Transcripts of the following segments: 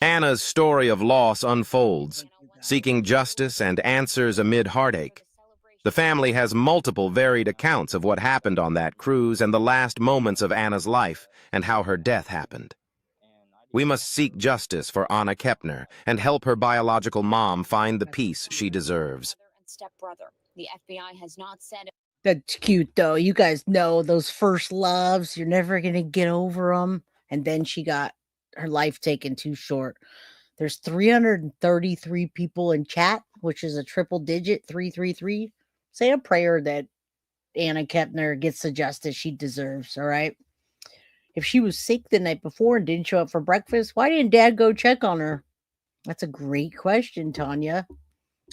Anna's story of loss unfolds, seeking justice and answers amid heartache. The family has multiple varied accounts of what happened on that cruise and the last moments of Anna's life and how her death happened. We must seek justice for Anna Kepner and help her biological mom find the peace she deserves. Stepbrother. The FBI has not said. That's cute, though. You guys know those first loves, you're never going to get over them. And then she got her life taken too short. There's 333 people in chat, which is a triple digit, 333. Say a prayer that Anna Kepner gets the justice she deserves, all right? If she was sick the night before and didn't show up for breakfast, why didn't Dad go check on her? That's a great question, Tanya.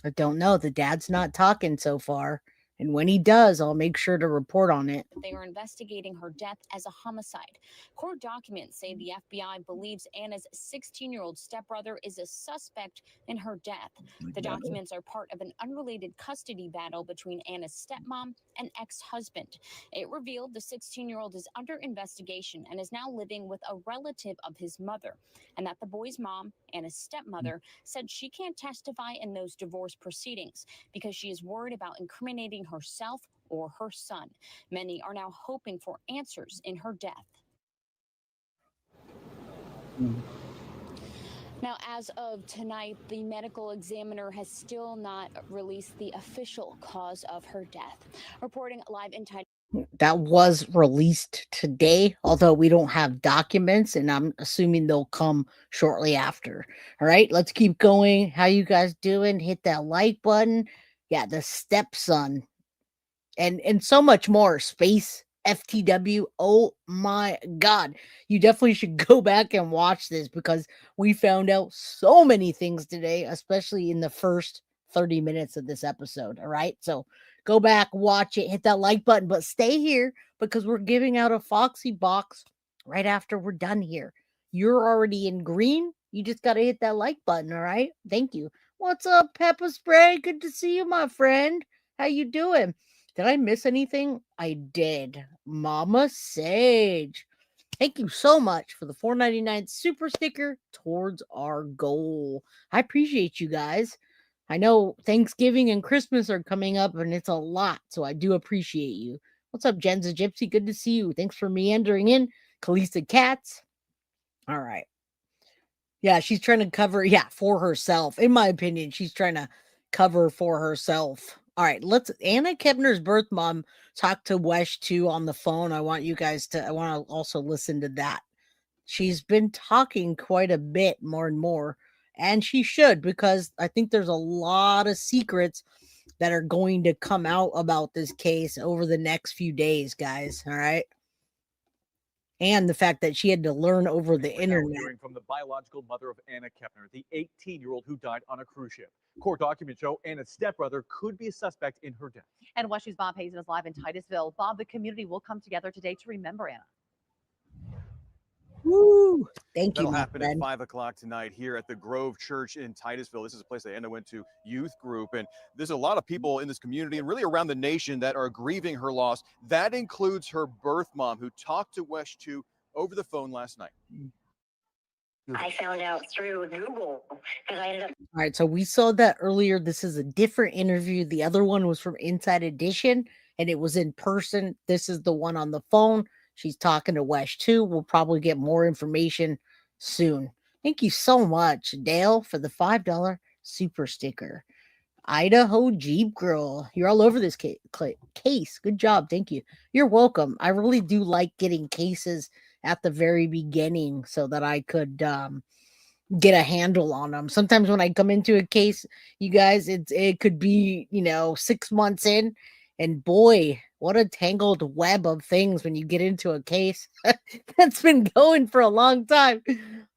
I don't know. The dad's not talking so far. And when he does, I'll make sure to report on it. They are investigating her death as a homicide. Court documents say the FBI believes Anna's 16-year-old stepbrother is a suspect in her death. The documents are part of an unrelated custody battle between Anna's stepmom and ex-husband. It revealed the 16-year-old is under investigation and is now living with a relative of his mother, and that the boy's mom, Anna's stepmother, said she can't testify in those divorce proceedings because she is worried about incriminating herself or her son. Many are now hoping for answers in her death. Now, as of tonight, the medical examiner has still not released the official cause of her death. Reporting live in Title. That was released today, although we don't have documents, and I'm assuming they'll come shortly after. All right, let's keep going. How you guys doing? Hit that like button. Yeah, the stepson, and so much more. Space FTW. Oh my God, you definitely should go back and watch this because we found out so many things today, especially in the first 30 minutes of this episode. All right, so go back, watch it, hit that like button, but stay here because we're giving out a Foxy box right after we're done here. You're already in green. You just got to hit that like button. All right, thank you. What's up, Pepper Spray? Good to see you, my friend. How you doing? Did I miss anything? I did. Mama Sage. Thank you so much for the $4.99 super sticker towards our goal. I appreciate you guys. I know Thanksgiving and Christmas are coming up and it's a lot, so I do appreciate you. What's up, Jen's a Gypsy? Good to see you. Thanks for meandering in. Kalisa Cats. All right. Yeah, she's trying to cover, for herself. In my opinion, she's trying to cover for herself. All right, let's Anna Kepner's birth mom talk to Wesh 2 on the phone. I want to also listen to that. She's been talking quite a bit more and more, and she should because I think there's a lot of secrets that are going to come out about this case over the next few days, guys. All right. And the fact that she had to learn over the internet. Hearing from the biological mother of Anna Kepner, the 18-year-old who died on a cruise ship. Court documents show Anna's stepbrother could be a suspect in her death. And Weshue's Bob Hazen is live in Titusville. Bob, the community will come together today to remember Anna. Woo! Thank That'll you. happen at 5 o'clock tonight here at the Grove Church in Titusville. This is a place that Anna went to youth group, and there's a lot of people in this community and really around the nation that are grieving her loss. That includes her birth mom, who talked to Wesh 2 over the phone last night. I found out through Google because I ended up. All right, so we saw that earlier. This is a different interview. The other one was from Inside Edition, and it was in person. This is the one on the phone. She's talking to Wesh 2. We'll probably get more information soon. Thank you so much, Dale, for the $5 super sticker. Idaho Jeep Girl. You're all over this case. Good job. Thank you. You're welcome. I really do like getting cases at the very beginning so that I could get a handle on them. Sometimes when I come into a case, you guys, it could be, 6 months in, and boy, what a tangled web of things when you get into a case that's been going for a long time.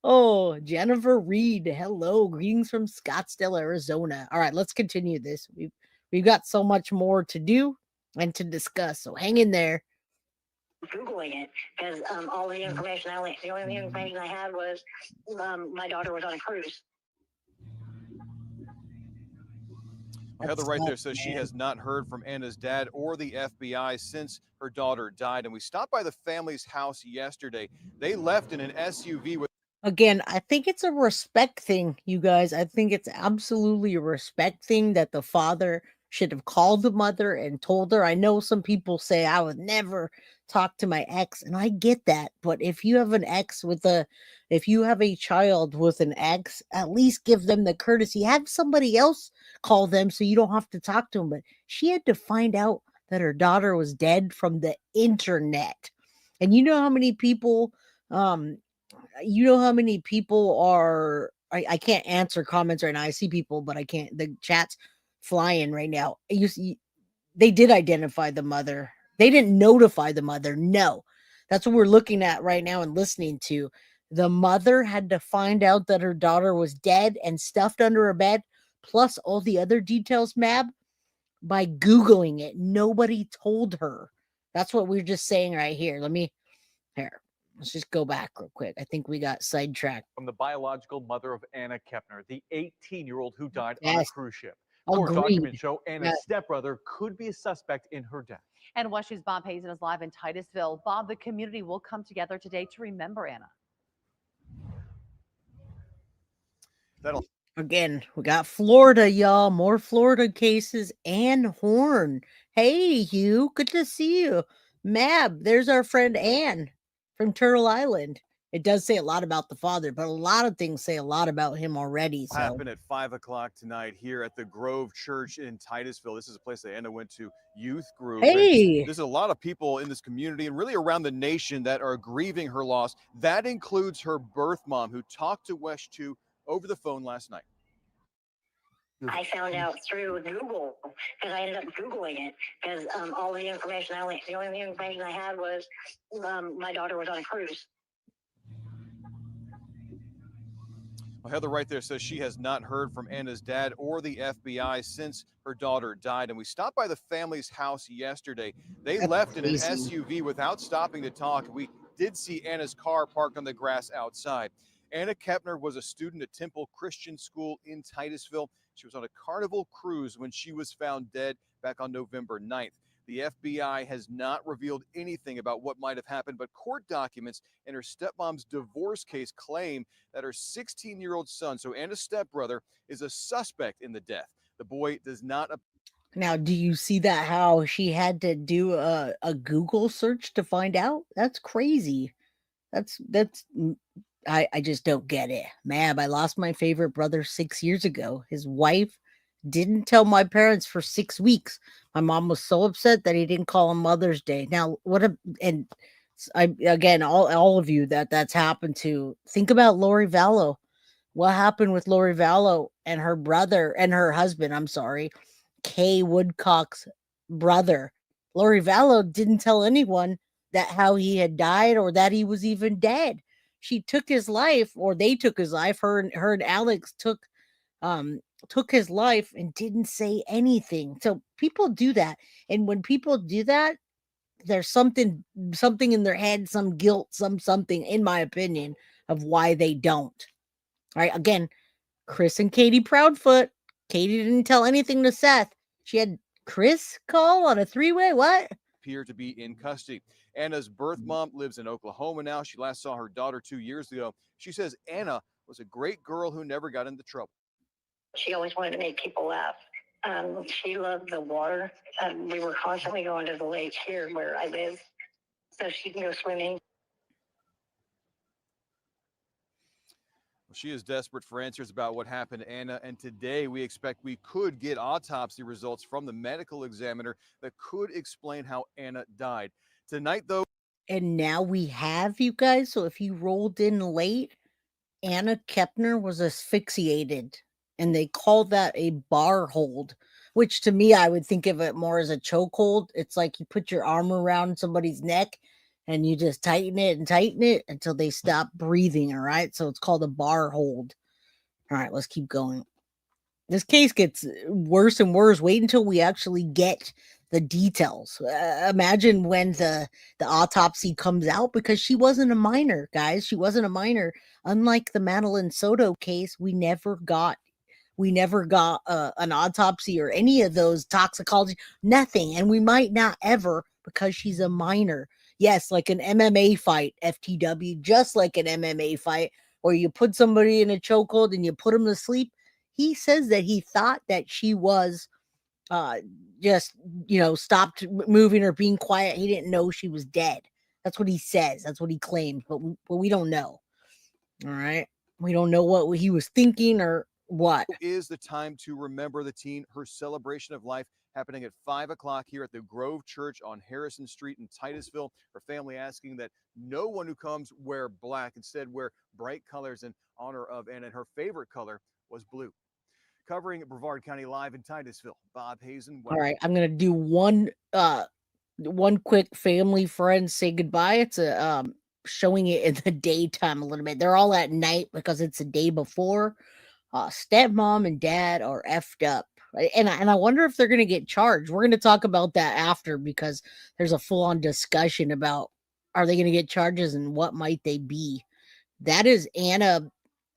Oh, Jennifer Reed. Hello. Greetings from Scottsdale, Arizona. All right, let's continue this. We've got so much more to do and to discuss. So hang in there. Googling it because all the information the only information I had was my daughter was on a cruise. Heather right there says she has not heard from Anna's dad or the FBI since her daughter died. And we stopped by the family's house yesterday. They left in an SUV with Again, I think it's a respect thing, you guys. I think it's absolutely a respect thing that the father should have called the mother and told her. I know some people say I would never talk to my ex, and I get that. But if you have an ex with a, if you have a child with an ex, at least give them the courtesy. Have somebody else call them so you don't have to talk to them. But she had to find out that her daughter was dead from the internet. And you know how many people um you know how many people are I can't answer comments right now. I see people, but I can't. The chat's flying right now. They did identify the mother. They didn't notify the mother. No. That's what we're looking at right now and listening to. The mother had to find out that her daughter was dead and stuffed under her bed, plus all the other details, Mab, by Googling it. Nobody told her. That's what we're just saying right here. Here, let's just go back real quick. I think we got sidetracked. From the biological mother of Anna Kepner, the 18-year-old who died on a Yes, cruise ship. Court agreed. documents show Anna's Yes. stepbrother could be a suspect in her death. And West News' Bob Hazen is live in Titusville. Bob, the community will come together today to remember Anna. Again, we got Florida, y'all. More Florida cases and Horn. Hey, Hugh. Good to see you. Mab, there's our friend Ann from Turtle Island. It does say a lot about the father, but a lot of things say a lot about him already. So Happen at 5 o'clock tonight here at the Grove Church in Titusville. This is a place that Anna went to youth group. Hey, And there's a lot of people in this community and really around the nation that are grieving her loss. That includes her birth mom, who talked to West 2 over the phone last night. I found out through Google because I ended up Googling it because all the information the only information I had was my daughter was on a cruise. Well, Heather right there says she has not heard from Anna's dad or the FBI since her daughter died. And we stopped by the family's house yesterday. They That's left in an crazy. SUV without stopping to talk. We did see Anna's car parked on the grass outside. Anna Kepner was a student at Temple Christian School in Titusville. She was on a Carnival cruise when she was found dead back on November 9th. The FBI has not revealed anything about what might have happened, but court documents in her stepmom's divorce case claim that her 16-year-old son, so Anna's stepbrother, is a suspect in the death. The boy does not. Now, do you see that how she had to do a Google search to find out? That's crazy. I just don't get it. Mab, I lost my favorite brother 6 years ago. His wife didn't tell my parents for 6 weeks. My mom was so upset that he didn't call on Mother's Day. Now, I again, all of you that's happened to, think about Lori Vallow. What happened with Lori Vallow and her brother and her husband, I'm sorry, Kay Woodcock's brother. Lori Vallow didn't tell anyone that how he had died or that he was even dead. She took his life, or they took his life. Her and Alex took his life and didn't say anything. So people do that. And when people do that, there's something in their head, some guilt, something, in my opinion, of why they don't. All right. Again, Chris and Katie Proudfoot. Katie didn't tell anything to Seth. She had Chris call on a three-way. What? Appear to be in custody. Anna's birth mom lives in Oklahoma now. She last saw her daughter 2 years ago. She says Anna was a great girl who never got into trouble. She always wanted to make people laugh. She loved the water. We were constantly going to the lake here where I live, so she can go swimming. She is desperate for answers about what happened to Anna, and today we expect we could get autopsy results from the medical examiner that could explain how Anna died. Tonight, though. And now we have, you guys. So if you rolled in late, Anna Kepner was asphyxiated, and they call that a bar hold, which to me, I would think of it more as a chokehold. It's like you put your arm around somebody's neck and you just tighten it until they stop breathing. All right. So it's called a bar hold. All right. Let's keep going. This case gets worse and worse. Wait until we actually get the details. Imagine when the autopsy comes out, because she wasn't a minor, guys. She wasn't a minor. Unlike the Madeline Soto case, we never got an autopsy or any of those toxicology, nothing. And we might not ever, because she's a minor. Yes, like an MMA fight, FTW, just like an MMA fight. or you put somebody in a chokehold and you put them to sleep. He says that he thought that she was just, stopped moving or being quiet. He didn't know she was dead. That's what he says. That's what he claims, but we don't know. All right. We don't know what he was thinking or what. Is the time to remember the teen, her celebration of life happening at 5 o'clock here at the Grove Church on Harrison Street in Titusville. Her family asking that no one who comes wear black, instead wear bright colors in honor of Anna. And her favorite color was blue. Covering Brevard County Live in Titusville, Bob Hazen. All right, I'm gonna do one quick family friend say goodbye. It's a showing it in the daytime a little bit. They're all at night because it's the day before. Stepmom and dad are effed up. Right? And I wonder if they're gonna get charged. We're gonna talk about that after because there's a full-on discussion about are they gonna get charges and what might they be. That is Anna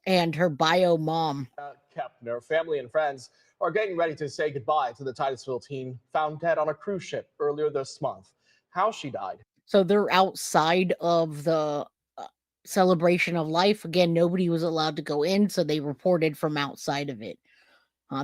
and her bio mom. Kepner, family and friends are getting ready to say goodbye to the Titusville teen found dead on a cruise ship earlier this month. How she died. So they're outside of the celebration of life. Again, nobody was allowed to go in, so they reported from outside of it.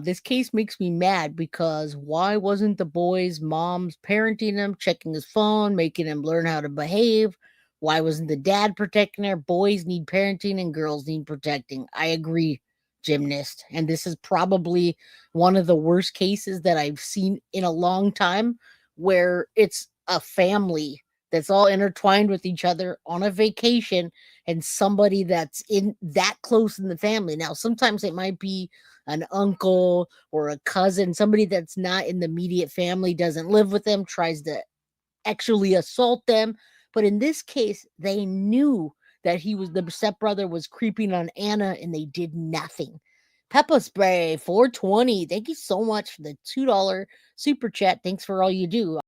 This case makes me mad because why wasn't the boy's mom's parenting him, checking his phone, making him learn how to behave? Why wasn't the dad protecting her? Boys need parenting and girls need protecting. I agree, gymnast. And this is probably one of the worst cases that I've seen in a long time where it's a family that's all intertwined with each other on a vacation and somebody that's in that close in the family. Now, sometimes it might be an uncle or a cousin, somebody that's not in the immediate family, doesn't live with them, tries to actually assault them. But in this case, they knew that the stepbrother was creeping on Anna and they did nothing. Pepper Spray 420. Thank you so much for the $2 super chat. Thanks for all you do.